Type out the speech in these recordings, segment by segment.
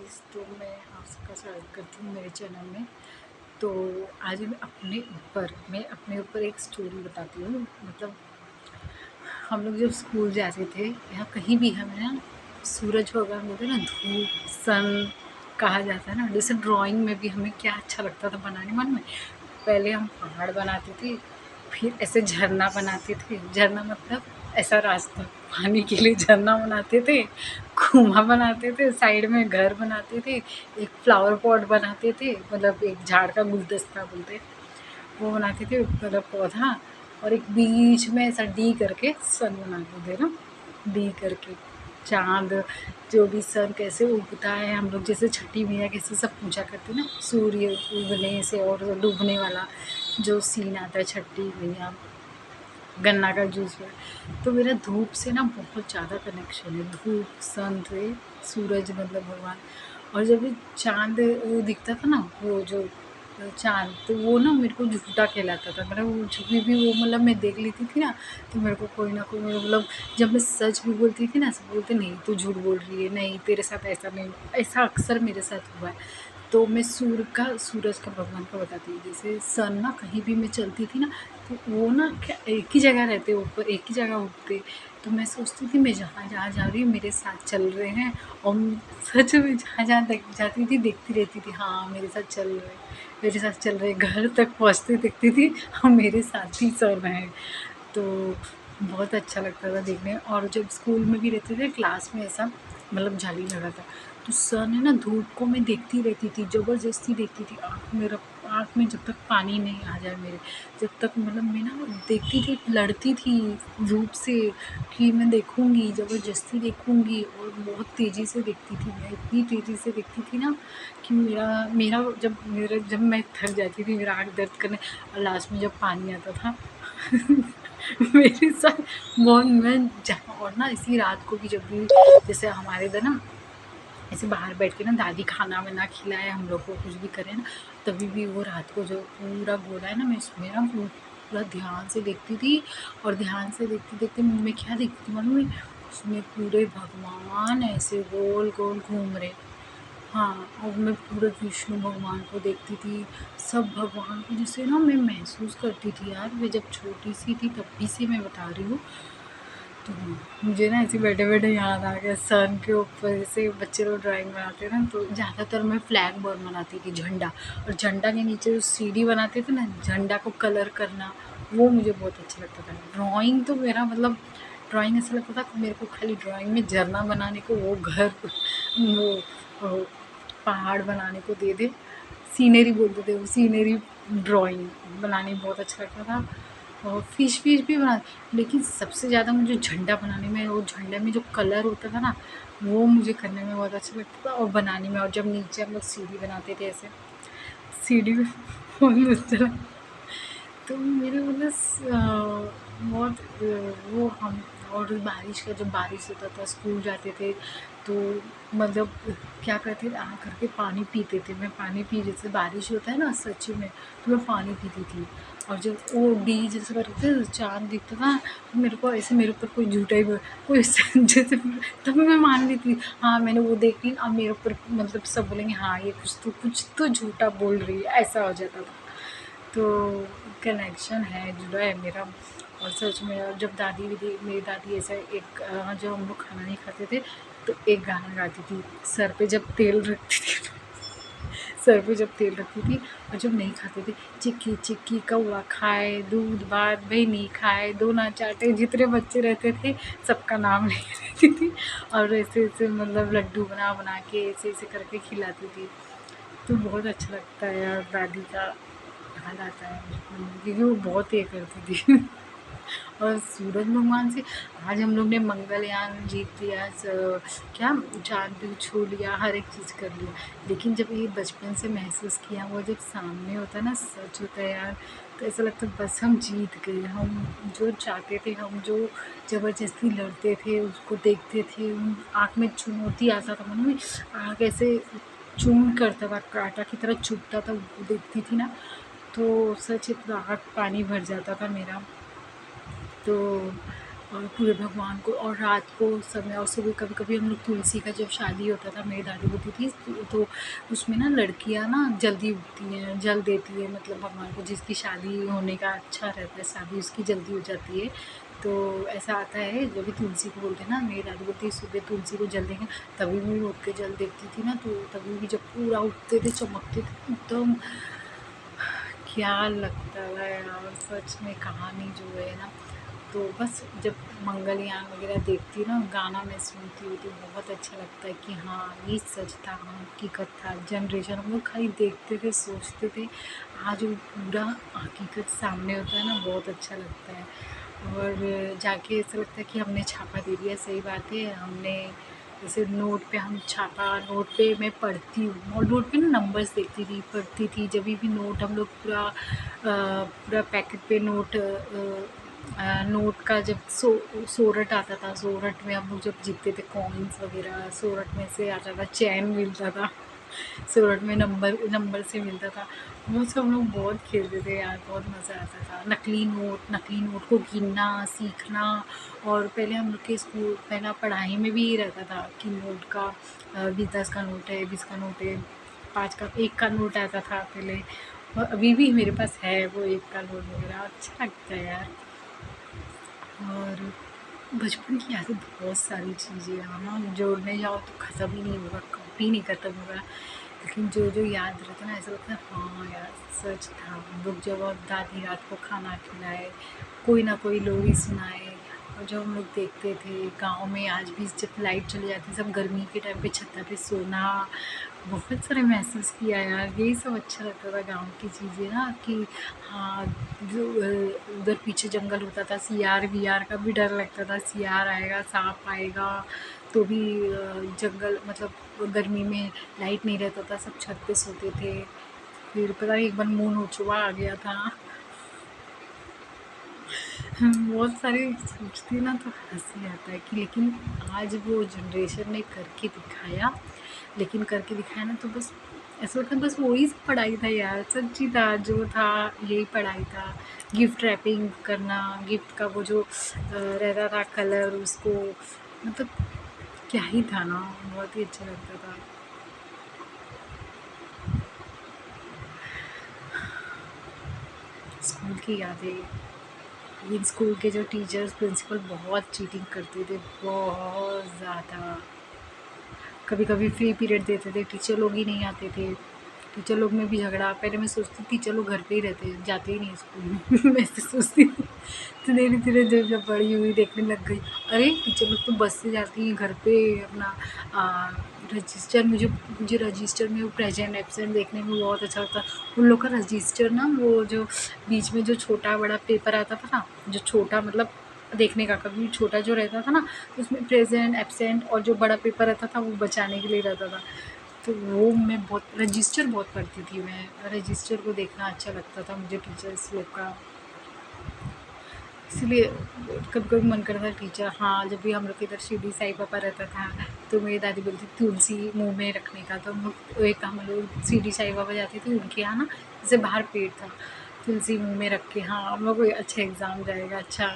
Guys, तो मैं आप सबका स्वागत करती हूँ मेरे चैनल में। तो आज मैं अपने ऊपर एक स्टोरी बताती हूँ। मतलब हम लोग जब स्कूल जाते थे या कहीं भी हमें ना सूरज को अगर बोलते ना धूप सन कहा जाता है ना, जैसे ड्राइंग में भी हमें क्या अच्छा लगता था बनाने मन में। पहले हम पहाड़ बनाते थे, फिर ऐसे झरना बनाते थे। झरना मतलब ऐसा रास्ता पानी के लिए झरना बनाते थे, कुआँ बनाते थे, साइड में घर बनाते थे, एक फ्लावर पॉट बनाते थे, मतलब एक झाड़ का गुलदस्ता बोलते हैं, वो बनाते थे, मतलब पौधा। और एक बीच में ऐसा डी करके सन बनाते थे ना, डी करके चाँद, जो भी सन कैसे उगता है, हम लोग जैसे छठी मैया कैसे सब पूजा करते हैं ना, सूर्य उगने से और डूबने वाला जो सीन आता है, छठी मैया गन्ना का जूस में। तो मेरा धूप से ना बहुत ज़्यादा कनेक्शन है, धूप सन से, सूरज मतलब भगवान। और जब भी चाँद वो दिखता था ना, वो जो चाँद, तो वो ना मेरे को झूठा कहलाता था। मतलब वो जभी भी वो मतलब मैं देख लेती थी ना, तो मेरे को कोई ना कोई मतलब जब मैं सच भी बोलती थी ना, सब बोलते नहीं तू झूठ बोल रही है, नहीं तेरे साथ ऐसा नहीं। ऐसा अक्सर मेरे साथ हुआ है। तो मैं सूरज का भगवान का बताती हूँ। जैसे सन ना कहीं भी मैं चलती थी ना, तो वो ना क्या एक ही जगह रहते, ऊपर एक ही जगह उगते। तो मैं सोचती थी मैं जहाँ जहाँ जा रही हूँ मेरे साथ चल रहे हैं। और सच में जहाँ जहाँ तक जाती थी देखती रहती थी, हाँ मेरे साथ चल रहे हैं, मेरे साथ चल रहे हैं। घर तक पहुँचते देखती थी हम मेरे साथ ही चल रहे हैं। तो बहुत अच्छा लगता था देखने। और जब स्कूल में भी रहते थे, क्लास में ऐसा मतलब जाली लगा था, तो सर ने ना धूप को मैं देखती रहती थी, ज़बरदस्ती देखती थी। आँख में जब तक पानी नहीं आ जाए मेरे, जब तक मतलब मैं ना देखती थी, लड़ती थी धूप से कि मैं देखूँगी, ज़बरदस्ती देखूँगी। और बहुत तेज़ी से देखती थी मैं, इतनी तेज़ी से देखती थी ना कि जब मैं थक जाती थी, मेरा आँख दर्द करने, और लास्ट में जब पानी आता था मेरे साथ बहुत मैं जहाँ। और ना इसी रात को भी जब भी जैसे हमारे इधर ना ऐसे बाहर बैठ के ना दादी खाना वाना खिलाए हम लोग को, कुछ भी करे ना, तभी भी वो रात को जो पूरा गोला है ना, मैं उसमें ना पूरा ध्यान से देखती थी। और ध्यान से देखते देखते मैं क्या देखती थी मालूम है, उसमें पूरे भगवान ऐसे गोल गोल घूम रहे। हाँ, और मैं पूरे विष्णु भगवान को देखती थी, सब भगवान को जैसे ना मैं महसूस करती थी यार। मैं जब छोटी सी थी तभी से मैं बता रही हूँ। तो मुझे ना ऐसे बैठे-बैठे याद आ गया, सन के ऊपर जैसे बच्चे लोग ड्राइंग बनाते हैं ना, तो ज़्यादातर मैं फ्लैग बर्ड बनाती थी, झंडा। और झंडा के नीचे जो सीढ़ी बनाते थे ना, झंडा को कलर करना, वो मुझे बहुत अच्छा लगता था। ड्राइंग तो मेरा मतलब ड्राइंग ऐसा लगता था कि मेरे को खाली ड्राइंग में झरना बनाने को, वो घर वो पहाड़ बनाने को दे दे। सीनरी बोलते थे वो, सीनरी ड्राइंग बनाने में बहुत अच्छा लगता था। और फिश भी बना, लेकिन सबसे ज़्यादा मुझे झंडा बनाने में, वो झंडे में जो कलर होता था ना, वो मुझे करने में बहुत अच्छा लगता था और बनाने में। और जब नीचे हम लोग सीढ़ी बनाते थे ऐसे, सीढ़ी में बहुत अच्छा लगता। तो मेरे मतलब बहुत वो हम। और बारिश का जब बारिश होता था, स्कूल जाते थे, तो मतलब क्या करते थे, आ करके पानी पीते थे। मैं पानी पी, जैसे बारिश होता है ना सच्ची में, तो मैं पानी पीती थी। और जब वो डी जैसे करते थे, चाँद दिखता था, तो मेरे को ऐसे मेरे ऊपर कोई झूठा ही कोई जैसे, तब मैं मान लेती थी, हाँ मैंने वो देख ली, अब मेरे ऊपर मतलब सब बोलेंगे हाँ ये कुछ तो झूठा बोल रही है, ऐसा हो जाता था। तो कनेक्शन है, जुड़ा है मेरा। और सच में, और जब मेरी दादी ऐसा एक जब हम लोग खाना नहीं खाते थे, तो एक गाना गाती थी, सर पे जब तेल रखती थी सर पे जब तेल रखती थी, और जब नहीं खाते थे, चिक्की चिक्की कौआ खाए, दूध भात बहनी खाए, दोना चाटे, जितने बच्चे रहते थे सबका नाम लेके रहती थी। और ऐसे ऐसे मतलब लड्डू बना बना के ऐसे ऐसे करके खिलाती थी। तो बहुत अच्छा लगता है यार, दादी का याद आता है बचपन में, क्योंकि वो बहुत ये करती थी और सूरज भगवान से आज हम लोग ने मंगलयान जीत लिया, क्या चाँद भी छू लिया, हर एक चीज़ कर लिया। लेकिन जब ये बचपन से महसूस किया, वो जब सामने होता है ना, सच होता है यार, तो ऐसा लगता है बस हम जीत गए। हम जो चाहते थे, हम जो ज़बरदस्ती लड़ते थे, उसको देखते थे, आँख में चुनौती आता था, मन में आँख ऐसे चूर्ण करता था, काँटा की तरह चुभता था, वो देखती थी ना, तो सच इतना आँख पानी भर जाता था मेरा। तो और पूरे भगवान को, और रात को समय, और सुबह कभी-कभी हम लोग तुलसी का जब शादी होता था, मेरी दादी होती थी तो उसमें ना लड़कियाँ ना जल्दी उठती हैं, जल देती है, मतलब भगवान को जिसकी शादी होने का अच्छा रहता है, शादी उसकी जल्दी हो जाती है। तो ऐसा आता है जब भी तुलसी को बोलते हैं ना, मेरी दादी बोलती है सुबह तुलसी को जल देंगे, तभी भी मैं उठ के जल देखती थी ना, तो तभी भी जब पूरा उठते थे, चमकते थे एकदम, क्या लगता है यार सच में कहानी जो है ना। तो बस जब मंगलयान वगैरह देखती हूँ ना, गाना मैं सुनती हूँ तो बहुत अच्छा लगता है कि हाँ ये सच था, हाँ हकीकत था। जनरेशन हम लोग खाली देखते थे, सोचते थे, आज वो पूरा हकीकत सामने होता है ना, बहुत अच्छा लगता है। और जाके ऐसा लगता है कि हमने छापा दे दिया। सही बात है, हमने जैसे नोट पे हम छापा, नोट पे मैं पढ़ती हूँ और नोट पे ना नंबर्स देखती थी, पढ़ती थी। जब भी नोट हम लोग पूरा पैकेट पे नोट का जब सोरठ आता था, सोरठ में हम लोग जब जीतते थे कॉइन्स वगैरह, सोरठ में से आता था, चैन मिलता था, सोरठ में नंबर नंबर से मिलता था। वो सब हम लोग बहुत खेलते थे यार, बहुत मज़ा आता था। नकली नोट को गिनना सीखना। और पहले हम लोग के स्कूल पहला पढ़ाई में भी ये रहता था कि नोट का 10 का नोट है, 20 का नोट है, 5 का, 1 का नोट आता था पहले। और अभी भी मेरे पास है वो 1 का नोट वगैरह, अच्छा लगता है यार। और बचपन की यादें बहुत सारी चीज़ें हैं ना, जोड़ने जाओ तो ख़त्म ही नहीं होगा, कभी नहीं ख़त्म होगा। लेकिन जो जो याद रहता है ना, ऐसा लगता है हाँ यार सच था। हम लोग जब दादी रात को खाना खिलाए, कोई ना कोई लोरी सुनाए, और जब हम लोग देखते थे गांव में आज भी जब लाइट चली जाती, सब गर्मी के टाइम पे छत पे सोना, बहुत सारे महसूस किया यार। यही सब अच्छा लगता था गांव की चीज़ें ना, कि हाँ जो उधर पीछे जंगल होता था, सियार वियार का भी डर लगता था, सियार आएगा, सांप आएगा, तो भी जंगल मतलब गर्मी में लाइट नहीं रहता था, सब छत पे सोते थे। फिर पता नहीं एक बार मून नोचुआ आ गया था। बहुत सारे सोचती ना तो हंसी आता है कि लेकिन आज वो जनरेशन ने करके दिखाया, लेकिन करके दिखाया ना तो बस ऐसा लगता है बस वही पढ़ाई था यार, सच्ची था जो था, यही पढ़ाई था। गिफ्ट रैपिंग करना, गिफ्ट का वो जो रहता था कलर, उसको मतलब क्या ही था ना, बहुत ही अच्छा लगता था। स्कूल की यादें, लेकिन स्कूल के जो टीचर्स प्रिंसिपल बहुत चीटिंग करते थे, बहुत ज़्यादा। कभी कभी फ्री पीरियड देते थे, टीचर लोग ही नहीं आते थे, टीचर लोग में भी झगड़ा। पहले मैं सोचती थी टीचर लोग घर पे ही रहते, जाते ही नहीं स्कूल में मैं ऐसे सोचती थी। तो धीरे धीरे जब बड़ी हुई देखने लग गई, अरे टीचर लोग तो बस से जाती हैं घर पे अपना रजिस्टर, मुझे मुझे रजिस्टर में वो प्रेजेंट एब्सेंट देखने में बहुत अच्छा लगता। उन लोग का रजिस्टर ना, वो जो बीच में जो छोटा बड़ा पेपर आता था ना, जो छोटा मतलब देखने का, कभी छोटा जो रहता था ना, तो उसमें प्रेजेंट एब्सेंट और जो बड़ा पेपर रहता था वो बचाने के लिए रहता था। तो वो मैं बहुत रजिस्टर बहुत पढ़ती थी, मैं रजिस्टर को देखना अच्छा लगता था मुझे, टीचर्स लोग का। इसलिए कभी कभी मन करता था टीचर, हाँ जब भी हम लोग के इधर शिरडी साई बाबा रहता था, तो मेरी दादी बोलती तुलसी मुंह में रखने का, तो हम लोग शिरडी साई बाबा जाते थे, उनके यहाँ ना जैसे बाहर पेड़ था, तुलसी मुंह में रख के, हाँ हम लोग को अच्छा एग्ज़ाम जाएगा, अच्छा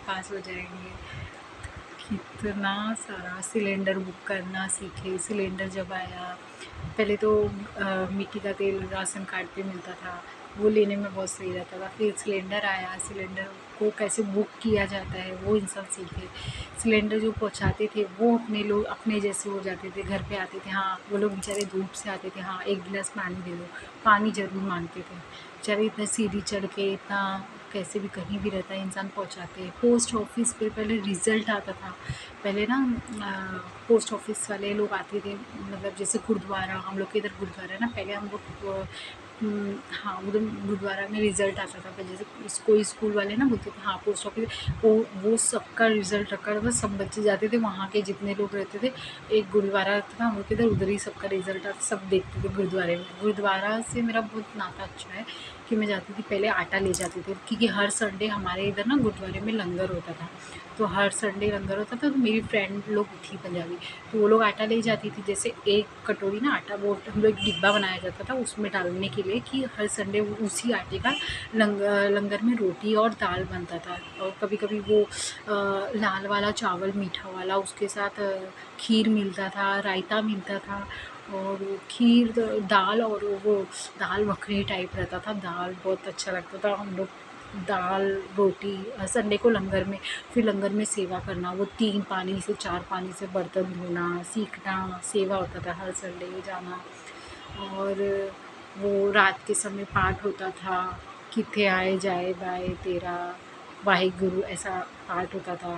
पास हो जाएंगे। कितना सारा सिलेंडर बुक करना सीखे, सिलेंडर जब आया, पहले तो मिट्टी का तेल राशन कार्ड पे मिलता था, वो लेने में बहुत सही रहता था। फिर सिलेंडर आया, सिलेंडर को कैसे बुक किया जाता है वो इंसान सीखे। सिलेंडर जो पहुंचाते थे वो अपने लोग अपने जैसे हो जाते थे, घर पे आते थे, हाँ वो लोग बेचारे धूप से आते थे, हाँ एक गिलास पानी दे दो, पानी ज़रूर मांगते थे बेचारे, इतना सीढ़ी चढ़ के, इतना कैसे भी कहीं भी रहता है इंसान पहुंचाते हैं। पोस्ट ऑफिस पे पहले रिज़ल्ट आता था, पहले ना पोस्ट ऑफिस वाले लोग आते थे, मतलब जैसे गुरुद्वारा, हम लोग के इधर गुरुद्वारा है ना, पहले हम लोग हाँ उधर गुरुद्वारा में रिज़ल्ट आता था, जैसे कोई स्कूल वाले ना बोलते थे हाँ पोस्ट ऑफिस, वो सबका रिज़ल्ट रखा था, सब बच्चे जाते थे, वहाँ के जितने लोग रहते थे, एक गुरुद्वारा रहता था हम लोग के इधर, उधर ही सबका रिज़ल्ट आता, सब देखते थे गुरुद्वारे में। गुरुद्वारा से मेरा बहुत नाता अच्छा है कि मैं जाती थी, पहले आटा ले जाती थी, क्योंकि हर संडे हमारे इधर ना गुरुद्वारे में लंगर होता था, तो हर संडे लंगर होता था, तो मेरी फ्रेंड लोग थी पंजाबी, तो वो लोग आटा ले जाती थी, जैसे एक कटोरी ना आटा, वो हम लोग एक डिब्बा बनाया जाता था उसमें डालने के मिले कि हर संडे उसी आटे का लंगर में रोटी और दाल बनता था, और कभी-कभी वो लाल वाला चावल मीठा वाला, उसके साथ खीर मिलता था, रायता मिलता था, और खीर दाल, और वो दाल मखनी टाइप रहता था, दाल बहुत अच्छा लगता था। हम लोग दाल रोटी संडे को लंगर में, फिर लंगर में सेवा करना, वो 3 पानी से 4 पानी से बर्तन धोना सीखना, सेवा होता था हर संडे जाना। और वो रात के समय पाठ होता था, किथे आए जाए बाए तेरा वाहिगुरु, ऐसा पाठ होता था।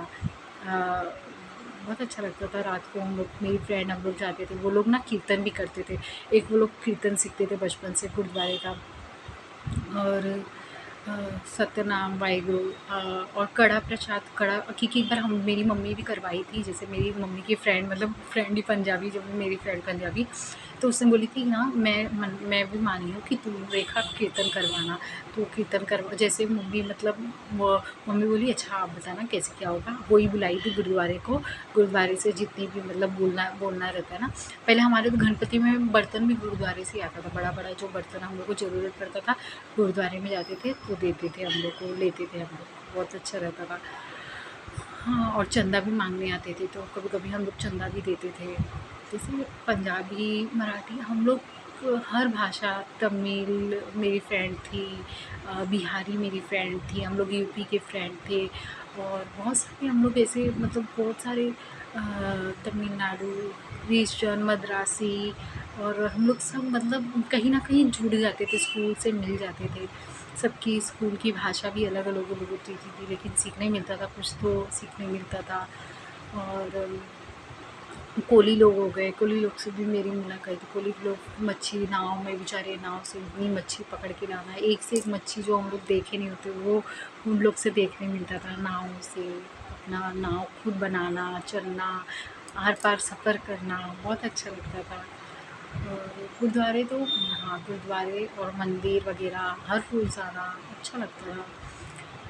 बहुत अच्छा लगता था। रात को हम लोग, मेरी फ्रेंड, हम लोग जाते थे, वो लोग ना कीर्तन भी करते थे। एक वो लोग कीर्तन सीखते थे बचपन से गुरुद्वारे का, और सत्यनाम वाहिगुरु, और कड़ा प्रसाद, कड़ा, क्योंकि एक बार हम, मेरी मम्मी भी करवाई थी, जैसे मेरी मम्मी की फ्रेंड, मतलब फ्रेंड ही पंजाबी, जब मेरी फ्रेंड पंजाबी, तो उसने बोली थी ना, मैं भी मानी हूँ कि तुम रेखा कीर्तन करवाना। तो कीर्तन करवा, जैसे मम्मी, मतलब वो मम्मी बोली अच्छा आप बताना कैसे क्या होगा, वही बुलाई थी गुरुद्वारे को। गुरुद्वारे से जितनी भी मतलब बोलना बोलना रहता है ना, पहले हमारे तो गणपति में बर्तन भी गुरुद्वारे से ही आता था, बड़ा बड़ा जो बर्तन हम लोग को ज़रूरत पड़ता था, गुरुद्वारे में जाते थे तो देते थे हम लोग को, लेते थे हम लोग, बहुत अच्छा रहता था। हाँ, और चंदा भी मांगने आते थे, तो कभी कभी हम लोग चंदा भी देते थे। जैसे पंजाबी, मराठी, हम लोग हर भाषा, तमिल मेरी फ्रेंड थी, बिहारी मेरी फ्रेंड थी, हम लोग यूपी के फ्रेंड थे, और बहुत सारे हम लोग ऐसे, मतलब बहुत सारे तमिलनाडु, रीजन, मद्रासी, और हम लोग सब मतलब कहीं ना कहीं जुड़ जाते थे, स्कूल से मिल जाते थे। सबकी स्कूल की भाषा भी अलग अलग अलग होती थी, लेकिन सीखने मिलता था, कुछ तो सीखने मिलता था। और कोली लोग हो गए, कोली लोग से भी मेरी मुलाकात हुई। कोली लोग मच्छी नाव में, बेचारे नाव से इतनी मच्छी पकड़ के लाना, एक से एक मच्छी जो हम लोग देखे नहीं होते, वो उन लोग से देखने मिलता था। नाव से अपना नाव खुद बनाना, चलना, आर पार सफ़र करना, बहुत अच्छा लगता था। और गुरुद्वारे तो, हाँ, गुरुद्वारे और मंदिर वगैरह हर रोज़ जाना अच्छा लगता था।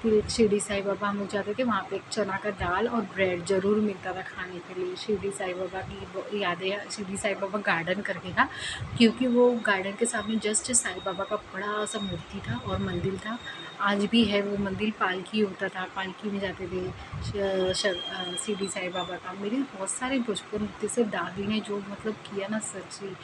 फिर शिरडी साई बाबा हम लोग जाते थे, वहाँ पे एक चना का दाल और ब्रेड ज़रूर मिलता था खाने के लिए। शिरडी साई बाबा की यादें है, शिरडी साई बाबा गार्डन करके था, क्योंकि वो गार्डन के सामने जस्ट साई बाबा का बड़ा सा मूर्ति था और मंदिर था। आज भी है वो मंदिर, पालकी होता था, पालकी में जाते थे शिरडी साई बाबा का। मेरे बहुत सारे बचपन, जैसे दादी ने जो मतलब किया ना, सच्ची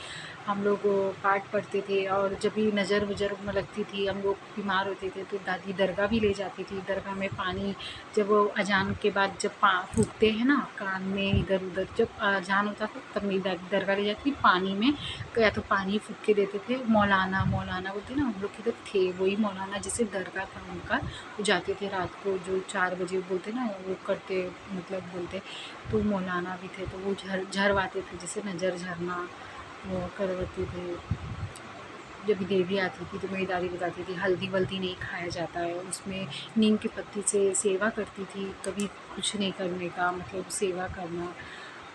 हम लोग पाठ पढ़ते थे, और जब भी नज़र वज़र में लगती थी, हम लोग बीमार होते थे, तो दादी दरगाह भी ले जाती थी। दरगाह में पानी, जब वो अजान के बाद जब फूकते हैं ना कान में इधर उधर, जब अजान होता था तब मेरी दादी दरगाह ले जाती थी, पानी में या तो पानी फूक के देते थे। मौलाना, मौलाना बोलते ना, हम लोग किधर थे, वही मौलाना, जैसे दरगाह था उनका, वो जाते थे रात को, जो 4 बजे बोलते ना, वो करते, मतलब बोलते, तो मौलाना भी थे, तो वो झरवाते थे, जैसे नज़र झरना वो करवाते थे। जब देवी आती थी तो मेरी दादी बताती थी हल्दी वल्दी नहीं खाया जाता है, उसमें नीम की पत्ती से सेवा करती थी, कभी कुछ नहीं करने का, मतलब सेवा करना।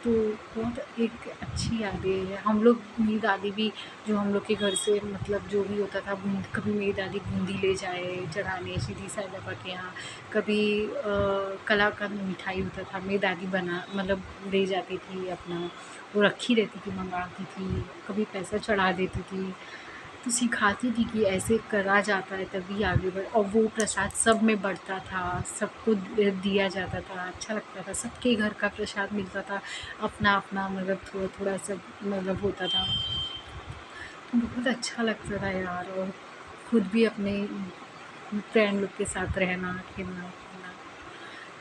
तो बहुत एक अच्छी यादें है। हम लोग, मेरी दादी भी, जो हम लोग के घर से मतलब जो भी होता था, कभी मेरी दादी बूंदी ले जाए चढ़ाने शिरडी साई बाबा के यहाँ, कभी कलाकंद मिठाई होता था, मेरी दादी बना, मतलब ले जाती थी अपना, वो रखी रहती थी, मंगाती थी, कभी पैसा चढ़ा देती थी, तो सिखाती थी कि ऐसे करा जाता है तभी आगे बढ़, और वो प्रसाद सब में बढ़ता था, सबको दिया जाता था, अच्छा लगता था, सबके घर का प्रसाद मिलता था, अपना अपना मतलब थोड़ा थोड़ा सब मतलब होता था, तो बहुत अच्छा लगता था यार। और खुद भी अपने फ्रेंड लोग के साथ रहना, खेलना कूदना,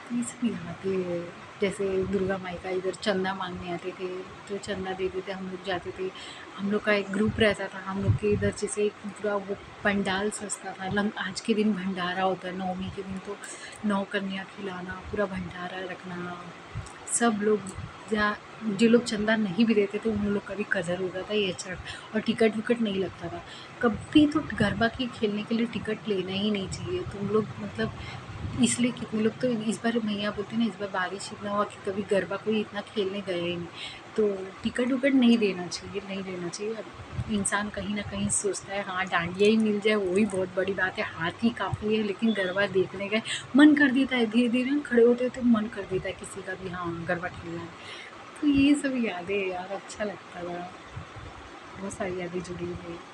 तो ये सब यादें हैं। जैसे दुर्गा माई का इधर चंदा मांगने आते थे, तो चंदा देते थे, हम लोग जाते थे, हम लोग का एक ग्रुप रहता था, हम लोग के इधर जैसे एक पूरा वो पंडाल सजता था, आज के दिन भंडारा होता है, नवमी के दिन तो 9 कन्या खिलाना, पूरा भंडारा रखना, सब लोग, या जो लोग चंदा नहीं भी देते थे उन लोग का भी कदर होता था, ये अच्छा। और टिकट विकट नहीं लगता था कभी, तो गरबा की खेलने के लिए टिकट लेना ही नहीं चाहिए, तुम लोग मतलब, इसलिए कितने लोग तो इस बार मैया बोलती ना, इस बार बारिश इतना हुआ कि कभी गरबा कोई इतना खेलने गया ही नहीं, तो टिकट विकट नहीं देना चाहिए, नहीं देना चाहिए। अब इंसान कहीं ना कहीं सोचता है हाँ डांडिया ही मिल जाए वही बहुत बड़ी बात है, हाथ ही काफ़ी है, लेकिन गरबा देखने गए, मन कर देता है, धीरे धीरे ना खड़े होते होते मन कर देता है किसी का भी, हाँ गरबा खेलना है। तो ये सब यादें यार, अच्छा लगता था, बहुत सारी यादें जुड़ी हुई है।